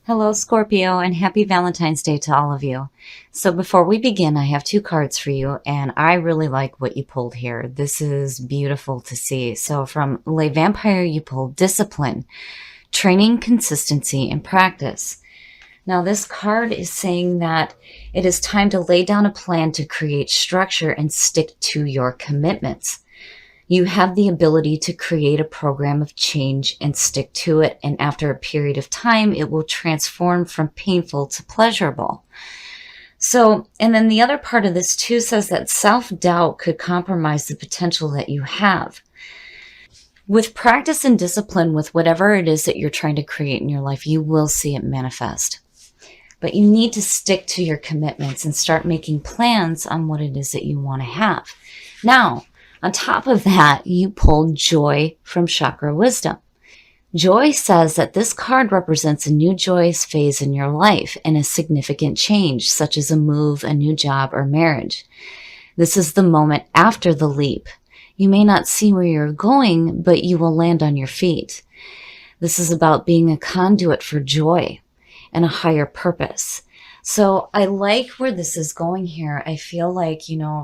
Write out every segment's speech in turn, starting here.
Hello, Scorpio, and happy Valentine's Day to all of you. So before we begin, I have two cards for you, and I really like what you pulled here. This is beautiful to see. So from Le Vampire, you pulled Discipline, Training, Consistency, and Practice. Now, this card is saying that it is time to lay down a plan to create structure and stick to your commitments. You have the ability to create a program of change and stick to it, and after a period of time, it will transform from painful to pleasurable. So, and then the other part of this too says that self-doubt could compromise the potential that you have. With practice and discipline, with whatever it is that you're trying to create in your life, you will see it manifest. But you need to stick to your commitments and start making plans on what it is that you want to have. Now, on top of that, you pulled Joy from Chakra Wisdom. Joy says that this card represents a new joyous phase in your life and a significant change, such as a move, a new job, or marriage. This is the moment after the leap. You may not see where you're going, but you will land on your feet. This is about being a conduit for joy and a higher purpose. So I like where this is going here. I feel like,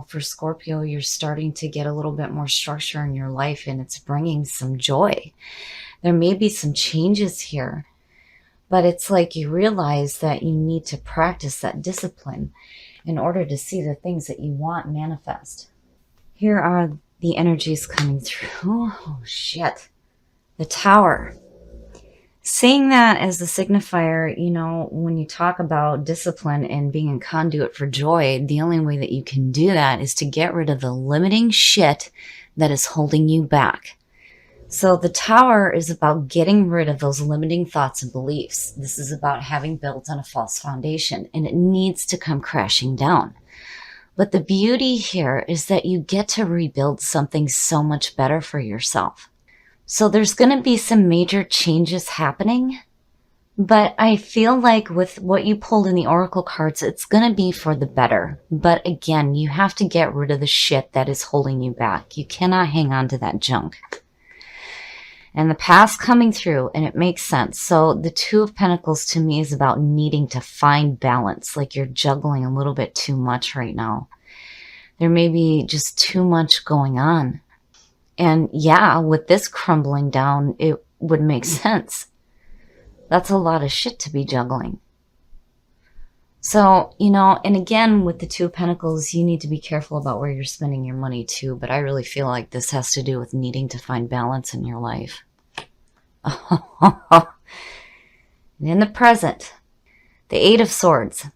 for Scorpio, you're starting to get a little bit more structure in your life, and it's bringing some joy. There may be some changes here, but it's like you realize that you need to practice that discipline in order to see the things that you want manifest. Here are the energies coming through. Oh, shit. The Tower. Seeing that as the signifier, when you talk about discipline and being a conduit for joy, the only way that you can do that is to get rid of the limiting shit that is holding you back. So the Tower is about getting rid of those limiting thoughts and beliefs. This is about having built on a false foundation, and it needs to come crashing down. But the beauty here is that you get to rebuild something so much better for yourself. So there's going to be some major changes happening, but I feel like with what you pulled in the Oracle cards, it's going to be for the better. But again, you have to get rid of the shit that is holding you back. You cannot hang on to that junk. And the past coming through, and it makes sense. So the Two of Pentacles to me is about needing to find balance, like you're juggling a little bit too much right now. There may be just too much going on. And yeah, with this crumbling down, it would make sense. That's a lot of shit to be juggling. So, and again, with the Two of Pentacles, you need to be careful about where you're spending your money too. But I really feel like this has to do with needing to find balance in your life. And in the present, the Eight of Swords.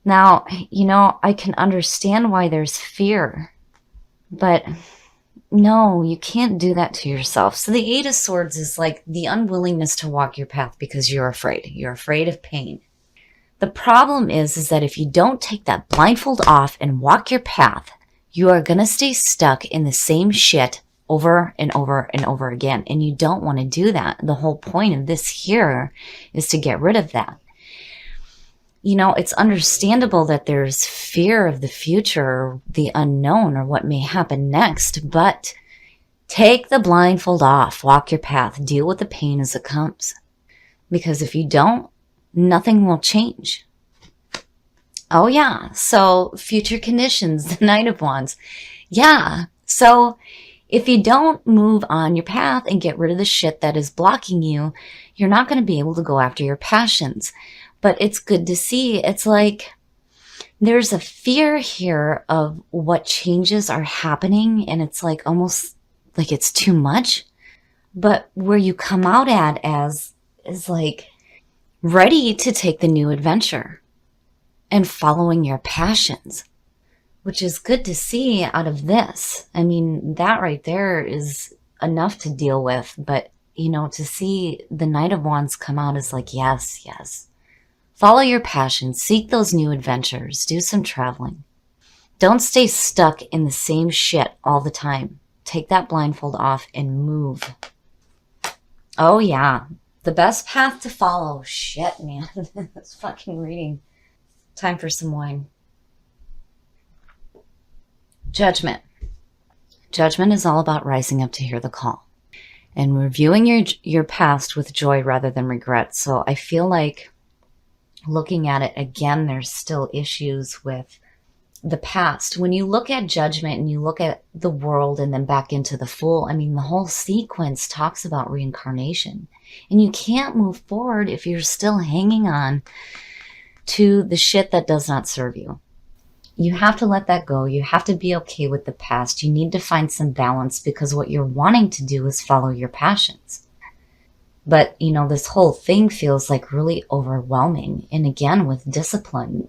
Now, I can understand why there's fear, but no, you can't do that to yourself. So the Eight of Swords is like the unwillingness to walk your path because you're afraid. You're afraid of pain. The problem is that if you don't take that blindfold off and walk your path, you are going to stay stuck in the same shit over and over and over again. And you don't want to do that. The whole point of this here is to get rid of that. It's understandable that there's fear of the future, the unknown, or what may happen next, but take the blindfold off, walk your path, deal with the pain as it comes. Because if you don't, nothing will change. Oh yeah, so future conditions, the Knight of Wands. Yeah, so if you don't move on your path and get rid of the shit that is blocking you, you're not going to be able to go after your passions. But it's good to see. It's like there's a fear here of what changes are happening. And it's like almost like it's too much. But where you come out at as is like ready to take the new adventure and following your passions, which is good to see out of this. I mean, that right there is enough to deal with. But, to see the Knight of Wands come out is like, yes, yes. Follow your passion, seek those new adventures, do some traveling. Don't stay stuck in the same shit all the time. Take that blindfold off and move. Oh yeah, the best path to follow. Shit, man, that's fucking reading. Time for some wine. Judgment. Judgment is all about rising up to hear the call. and reviewing your past with joy rather than regret. So I feel like looking at it again, there's still issues with the past. When you look at Judgment and you look at the world and then back into the Fool, I mean, the whole sequence talks about reincarnation. And you can't move forward if you're still hanging on to the shit that does not serve you. You have to let that go. You have to be okay with the past. You need to find some balance, because what you're wanting to do is follow your passions. But, this whole thing feels like really overwhelming. And again, with discipline,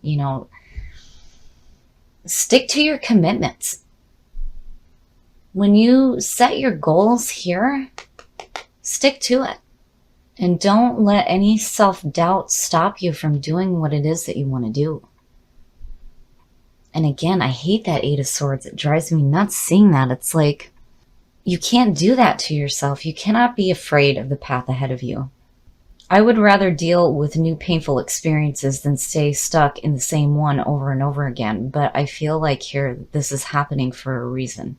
stick to your commitments. When you set your goals here, stick to it. And don't let any self-doubt stop you from doing what it is that you want to do. And again, I hate that Eight of Swords. It drives me nuts seeing that. It's like, you can't do that to yourself. You cannot be afraid of the path ahead of you. I would rather deal with new painful experiences than stay stuck in the same one over and over again. But I feel like here, this is happening for a reason.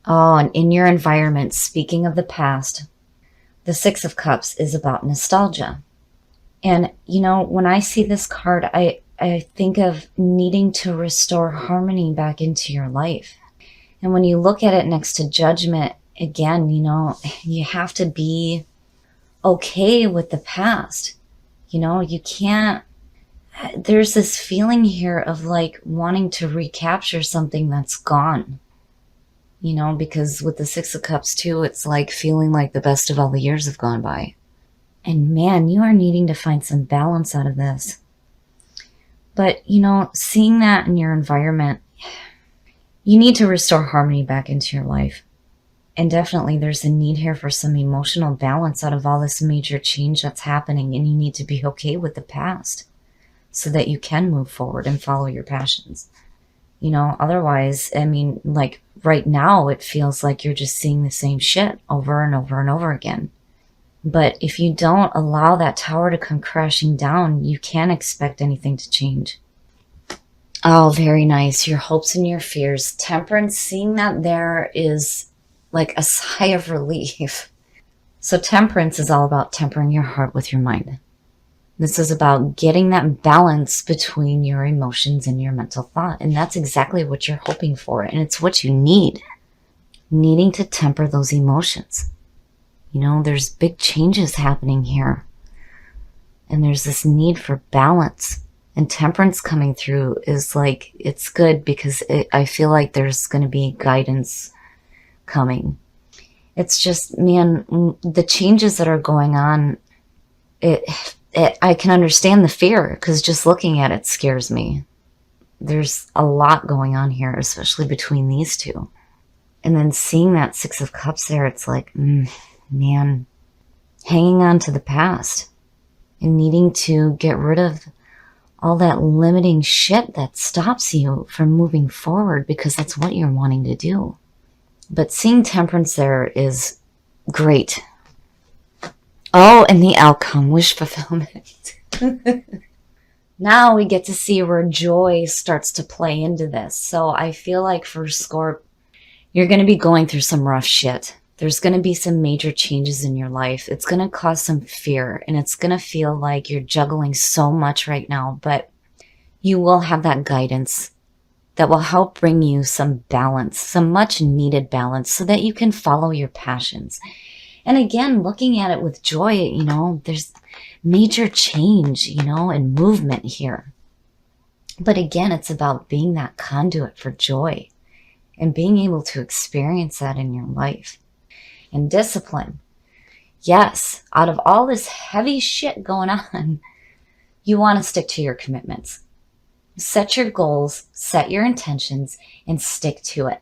Oh, and in your environment, speaking of the past, the Six of Cups is about nostalgia. And, when I see this card, I think of needing to restore harmony back into your life. And when you look at it next to Judgment, again, you have to be okay with the past. You can't, there's this feeling here of like wanting to recapture something that's gone. Because with the Six of Cups too, it's like feeling like the best of all the years have gone by. And man, you are needing to find some balance out of this. But, seeing that in your environment, you need to restore harmony back into your life. And definitely there's a need here for some emotional balance out of all this major change that's happening. And you need to be okay with the past so that you can move forward and follow your passions. Otherwise, I mean, like right now, it feels like you're just seeing the same shit over and over and over again. But if you don't allow that tower to come crashing down, you can't expect anything to change. Oh, very nice. Your hopes and your fears. Temperance, seeing that there is like a sigh of relief. So Temperance is all about tempering your heart with your mind. This is about getting that balance between your emotions and your mental thought. And that's exactly what you're hoping for. And it's what you need. Needing to temper those emotions. There's big changes happening here. And there's this need for balance. And Temperance coming through is like, it's good because I feel like there's going to be guidance coming. It's just, man, the changes that are going on, I can understand the fear because just looking at it scares me. There's a lot going on here, especially between these two. And then seeing that Six of Cups there, it's like, man, hanging on to the past and needing to get rid of all that limiting shit that stops you from moving forward because that's what you're wanting to do. But seeing Temperance there is great. Oh, and the outcome, wish fulfillment. Now we get to see where joy starts to play into this. So I feel like for Scorp, you're going to be going through some rough shit. There's going to be some major changes in your life. It's going to cause some fear, and it's going to feel like you're juggling so much right now, but you will have that guidance that will help bring you some balance, some much needed balance so that you can follow your passions. And again, looking at it with joy, there's major change, and movement here. But again, it's about being that conduit for joy and being able to experience that in your life. And discipline. Yes, out of all this heavy shit going on, you want to stick to your commitments. Set your goals, set your intentions, and stick to it.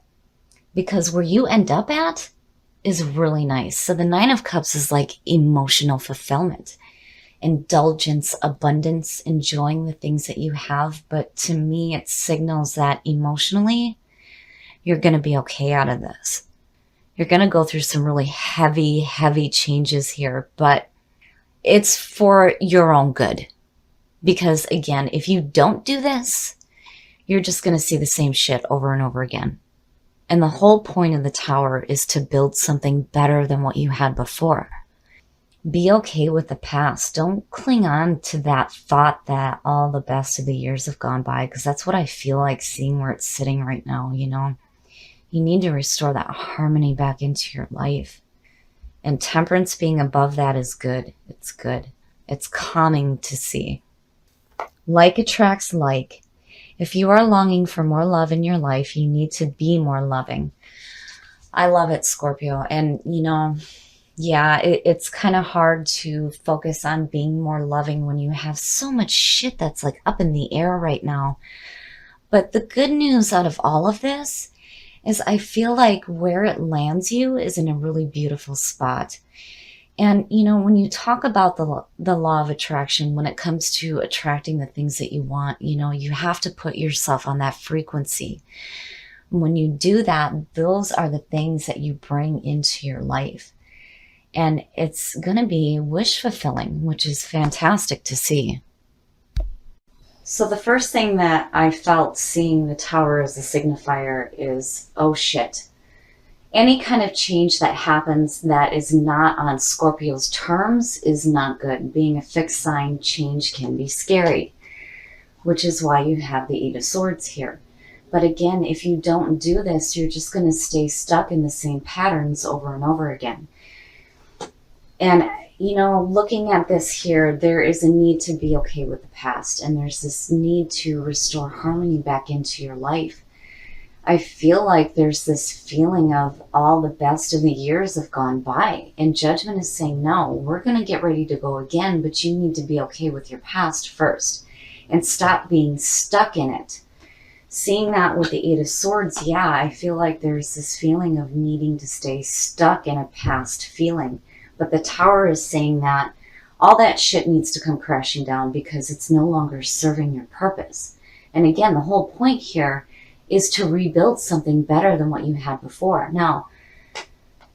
Because where you end up at is really nice. So the Nine of Cups is like emotional fulfillment, indulgence, abundance, enjoying the things that you have. But to me, it signals that emotionally, you're going to be okay out of this. You're going to go through some really heavy, heavy changes here, but it's for your own good. Because again, if you don't do this, you're just going to see the same shit over and over again. And the whole point of the Tower is to build something better than what you had before. Be okay with the past. Don't cling on to that thought that all the best of the years have gone by, because that's what I feel like seeing where it's sitting right now, you know? You need to restore that harmony back into your life. And Temperance being above that is good. It's good. It's calming to see. Like attracts like. If you are longing for more love in your life, you need to be more loving. I love it, Scorpio. And, you know, yeah, it's kind of hard to focus on being more loving when you have so much shit that's like up in the air right now. But the good news out of all of this is I feel like where it lands you is in a really beautiful spot. And, you know, when you talk about the law of attraction, when it comes to attracting the things that you want, you know, you have to put yourself on that frequency. When you do that, those are the things that you bring into your life. And it's going to be wish fulfilling, which is fantastic to see. So the first thing that I felt seeing the Tower as a signifier is, oh shit. Any kind of change that happens that is not on Scorpio's terms is not good. Being a fixed sign, change can be scary, which is why you have the Eight of Swords here. But again, if you don't do this, you're just going to stay stuck in the same patterns over and over again. And, you know, looking at this here, there is a need to be okay with the past. And there's this need to restore harmony back into your life. I feel like there's this feeling of all the best of the years have gone by. And Judgment is saying, no, we're going to get ready to go again. But you need to be okay with your past first. And stop being stuck in it. Seeing that with the Eight of Swords, yeah, I feel like there's this feeling of needing to stay stuck in a past feeling. But the Tower is saying that all that shit needs to come crashing down because it's no longer serving your purpose. And again, the whole point here is to rebuild something better than what you had before. Now,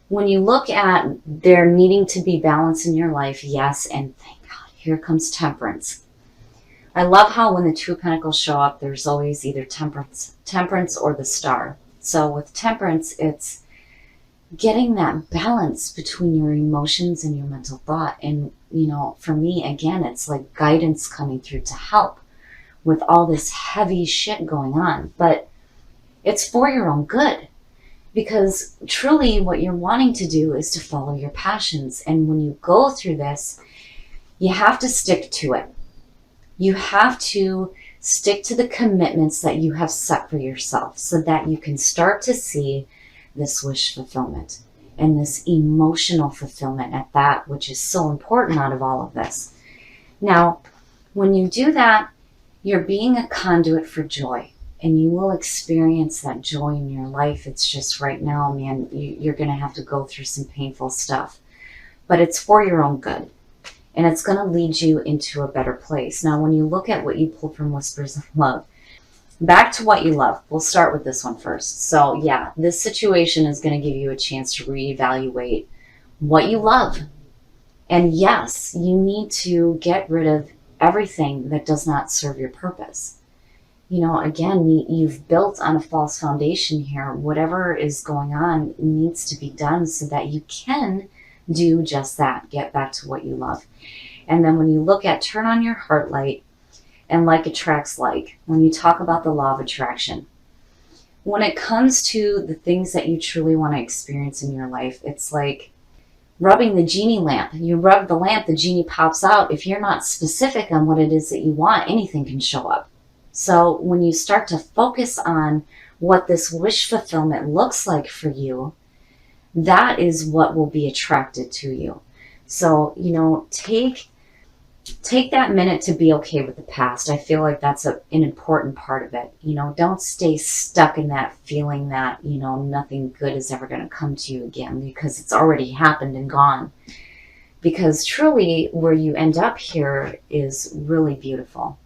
when you look at there needing to be balance in your life, yes, and thank God, here comes Temperance. I love how when the Two of Pentacles show up, there's always either Temperance or the Star. So with Temperance, it's getting that balance between your emotions and your mental thought. And, you know, for me, again, it's like guidance coming through to help with all this heavy shit going on. But it's for your own good. Because truly what you're wanting to do is to follow your passions. And when you go through this, you have to stick to it. You have to stick to the commitments that you have set for yourself so that you can start to see this wish fulfillment and this emotional fulfillment at that, which is so important out of all of this. Now, when you do that, you're being a conduit for joy, and you will experience that joy in your life. It's just right now, man, you're going to have to go through some painful stuff, but it's for your own good, and it's going to lead you into a better place. Now, when you look at what you pulled from Whispers of Love, back to what you love. We'll start with this one first. So yeah, this situation is going to give you a chance to reevaluate what you love. And yes, you need to get rid of everything that does not serve your purpose. You know, again, you've built on a false foundation here. Whatever is going on needs to be done so that you can do just that. Get back to what you love. And then when you look at turn on your heart light, and like attracts like, when you talk about the law of attraction, when it comes to the things that you truly want to experience in your life, it's like rubbing the genie lamp. You rub the lamp, the genie pops out. If you're not specific on what it is that you want, anything can show up. So when you start to focus on what this wish fulfillment looks like for you, that is what will be attracted to you. So, you know, take that minute to be okay with the past. I feel like that's an important part of it. You know, don't stay stuck in that feeling that, you know, nothing good is ever going to come to you again because it's already happened and gone. Because truly where you end up here is really beautiful.